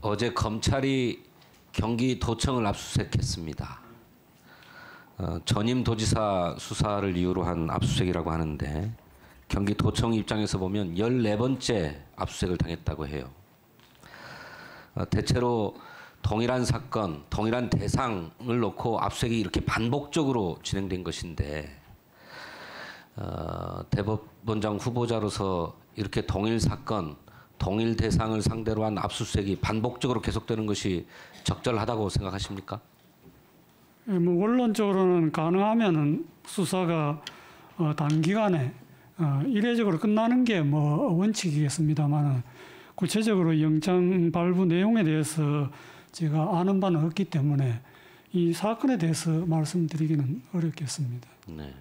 어제 검찰이 경기도청을 압수수색했습니다. 전임도지사 수사를 이유로 한 압수수색이라고 하는데 경기도청 입장에서 보면 14번째 압수수색을 당했다고 해요. 대체로 동일한 사건, 동일한 대상을 놓고 압수수색이 이렇게 반복적으로 진행된 것인데 대법원장 후보자로서 이렇게 동일 사건, 동일 대상을 상대로 한 압수수색이 반복적으로 계속되는 것이 적절하다고 생각하십니까? 뭐 원론적으로는 가능하면은 수사가 단기간에 이례적으로 끝나는 게 뭐 원칙이겠습니다만 구체적으로 영장 발부 내용에 대해서 제가 아는 바는 없기 때문에 이 사건에 대해서 말씀드리기는 어렵겠습니다. 네.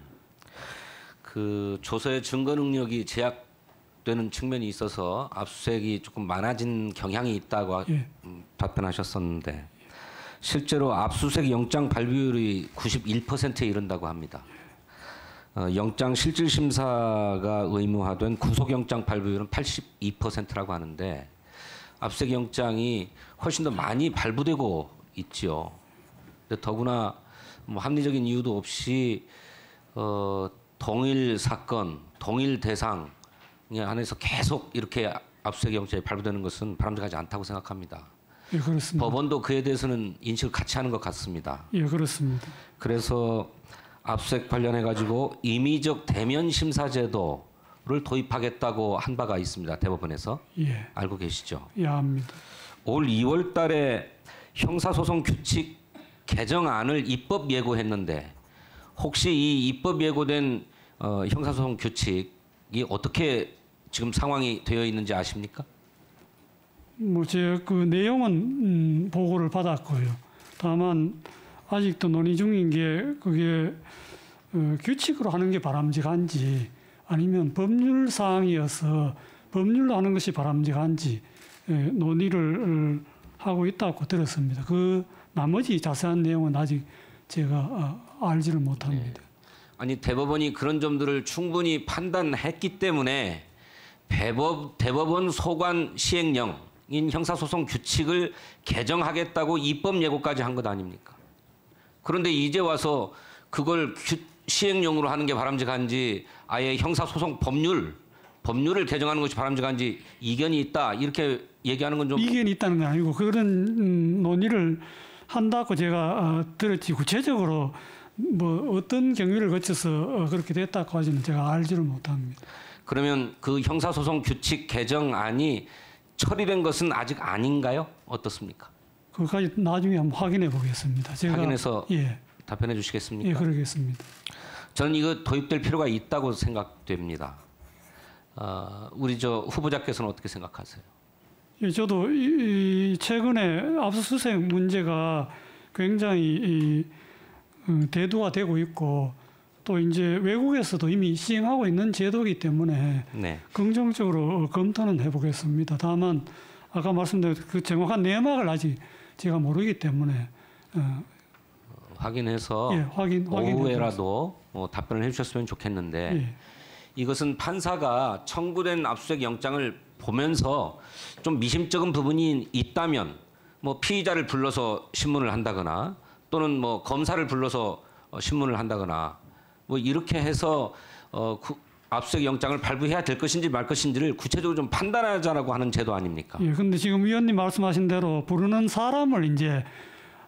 그 조서의 증거 능력이 제약되는 측면이 있어서 압수수색이 조금 많아진 경향이 있다고 답변하셨었는데 실제로 압수수색 영장 발부율이 91%에 이른다고 합니다. 영장 실질심사가 의무화된 구속영장 발부율은 82%라고 하는데 압수수색 영장이 훨씬 더 많이 발부되고 있지요. 근데 더구나 뭐 합리적인 이유도 없이 동일 사건, 동일 대상 안에서 계속 이렇게 압수수색 영장이 발부되는 것은 바람직하지 않다고 생각합니다. 예, 그렇습니다. 법원도 그에 대해서는 인식을 같이 하는 것 같습니다. 예, 그렇습니다. 그래서 압수수색 관련해 가지고 임의적 대면 심사 제도를 도입하겠다고 한 바가 있습니다. 대법원에서. 예. 알고 계시죠? 예, 압니다. 올 2월 달에 형사소송 규칙 개정안을 입법 예고했는데 혹시 이 입법 예고된 형사소송 규칙이 어떻게 지금 상황이 되어 있는지 아십니까? 뭐 제가 그 내용은 보고를 받았고요. 다만 아직도 논의 중인 게 그게 규칙으로 하는 게 바람직한지 아니면 법률 사항이어서 법률로 하는 것이 바람직한지 논의를 하고 있다고 들었습니다. 그 나머지 자세한 내용은 아직 제가 알지를 못합니다. 네. 아니 대법원이 그런 점들을 충분히 판단했기 때문에 대법원 소관 시행령인 형사소송 규칙을 개정하겠다고 입법 예고까지 한 것 아닙니까? 그런데 이제 와서 그걸 시행령으로 하는 게 바람직한지 아예 형사소송 법률을 개정하는 것이 바람직한지 이견이 있다 이렇게 얘기하는 건 좀 이견이 있다는 건 아니고 그런 논의를 한다고 제가 들었지 구체적으로 뭐 어떤 경위를 거쳐서 그렇게 됐다고까지는 제가 알지를 못합니다. 그러면 그 형사소송 규칙 개정안이 처리된 것은 아직 아닌가요? 어떻습니까? 그것까지 나중에 한번 확인해 보겠습니다. 제가 확인해서 예. 답변해 주시겠습니까? 예, 그러겠습니다. 저는 이거 도입될 필요가 있다고 생각됩니다. 우리 저 후보자께서는 어떻게 생각하세요? 예, 저도 최근에 압수수색 문제가 굉장히 대두가 되고 있고 또 이제 외국에서도 이미 시행하고 있는 제도이기 때문에 네. 긍정적으로 검토는 해보겠습니다. 다만 아까 말씀드린 그 정확한 내막을 아직 제가 모르기 때문에 확인해서 예, 오후에라도 답변을 해주셨으면 좋겠는데 예. 이것은 판사가 청구된 압수수색 영장을 보면서 좀 미심쩍은 부분이 있다면 뭐 피의자를 불러서 신문을 한다거나 또는 뭐 검사를 불러서 신문을 한다거나 뭐 이렇게 해서 압수수색 영장을 발부해야 될 것인지 말 것인지를 구체적으로 좀 판단하자라고 하는 제도 아닙니까? 예, 근데 지금 위원님 말씀하신 대로 부르는 사람을 이제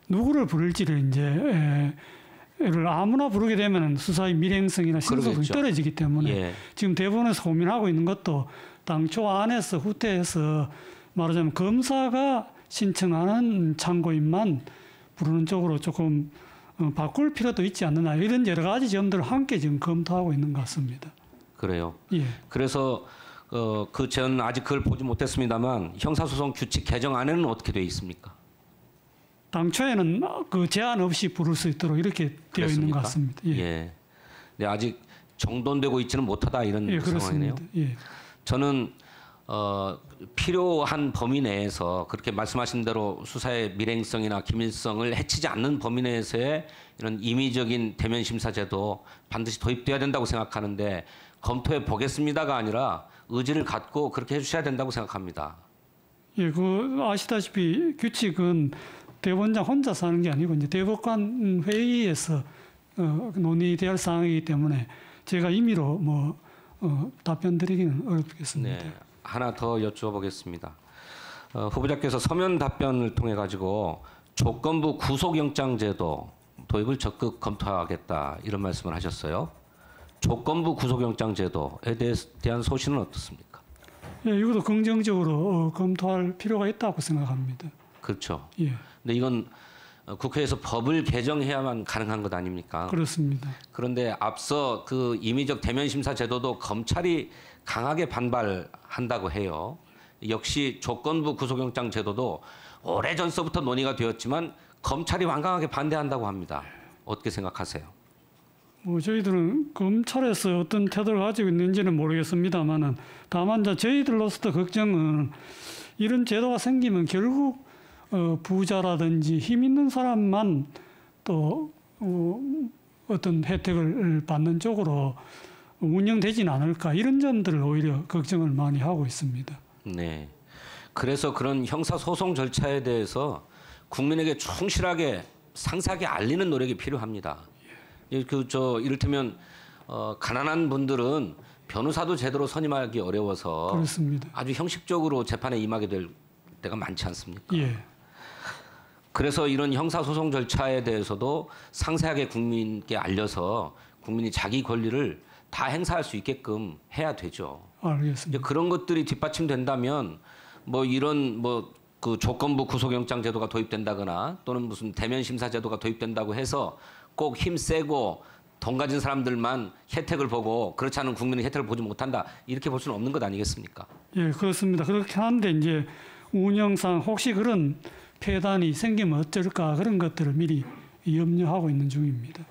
누구를 부를지를 이제 를 아무나 부르게 되면 수사의 밀행성이나 신속성이 떨어지기 때문에 예. 지금 대법원에서 고민하고 있는 것도 당초 안에서 후퇴해서 말하자면 검사가 신청하는 참고인만 부르는 쪽으로 조금 바꿀 필요도 있지 않느냐 이런 여러 가지 점들을 함께 지금 검토하고 있는 것 같습니다. 그래요. 예. 그래서 저는 아직 그걸 보지 못했습니다만 형사소송 규칙 개정안에는 어떻게 되어 있습니까? 당초에는 그 제한 없이 부를 수 있도록 이렇게 되어 있는 것 같습니다. 예. 예. 네, 아직 정돈되고 있지는 못하다 이런 예, 상황이네요. 예. 저는 필요한 범위 내에서 그렇게 말씀하신 대로 수사의 밀행성이나 기밀성을 해치지 않는 범위 내에서의 이런 임의적인 대면 심사 제도 반드시 도입돼야 된다고 생각하는데 검토해 보겠습니다가 아니라 의지를 갖고 그렇게 해주셔야 된다고 생각합니다. 예, 그 아시다시피 규칙은 대법원장 혼자 사는 게 아니고 이제 대법관 회의에서 논의될 사항이기 때문에 제가 임의로 답변 드리기는 어렵겠습니다. 네, 하나 더 여쭤보겠습니다. 후보자께서 서면 답변을 통해 가지고 조건부 구속영장 제도 도입을 적극 검토하겠다 이런 말씀을 하셨어요. 조건부 구속영장 제도에 대한 소신은 어떻습니까? 예, 이것도 긍정적으로 검토할 필요가 있다고 생각합니다. 그렇죠. 예, 근데 이건 국회에서 법을 개정해야만 가능한 것 아닙니까? 그렇습니다. 그런데 앞서 그 임의적 대면 심사 제도도 검찰이 강하게 반발한다고 해요. 역시 조건부 구속영장 제도도 오래전서부터 논의가 되었지만 검찰이 완강하게 반대한다고 합니다. 어떻게 생각하세요? 저희들은 검찰에서 어떤 태도를 가지고 있는지는 모르겠습니다만은 다만 저희들로서도 걱정은 이런 제도가 생기면 결국 부자라든지 힘 있는 사람만 또 어떤 혜택을 받는 쪽으로 운영되지는 않을까 이런 점들을 오히려 걱정을 많이 하고 있습니다. 네. 그래서 그런 형사소송 절차에 대해서 국민에게 충실하게 상세하게 알리는 노력이 필요합니다. 이를테면 가난한 분들은 변호사도 제대로 선임하기 어려워서 그렇습니다. 아주 형식적으로 재판에 임하게 될 때가 많지 않습니까? 예. 그래서 이런 형사소송 절차에 대해서도 상세하게 국민께 알려서 국민이 자기 권리를 다 행사할 수 있게끔 해야 되죠. 알겠습니다. 이제 그런 것들이 뒷받침된다면 이런 그 조건부 구속영장 제도가 도입된다거나 또는 무슨 대면 심사 제도가 도입된다고 해서 꼭 힘 세고 돈 가진 사람들만 혜택을 보고 그렇지 않은 국민은 혜택을 보지 못한다 이렇게 볼 수는 없는 것 아니겠습니까? 예, 그렇습니다. 그렇게 하는데 이제 운영상 혹시 그런 폐단이 생기면 어쩔까 그런 것들을 미리 염려하고 있는 중입니다.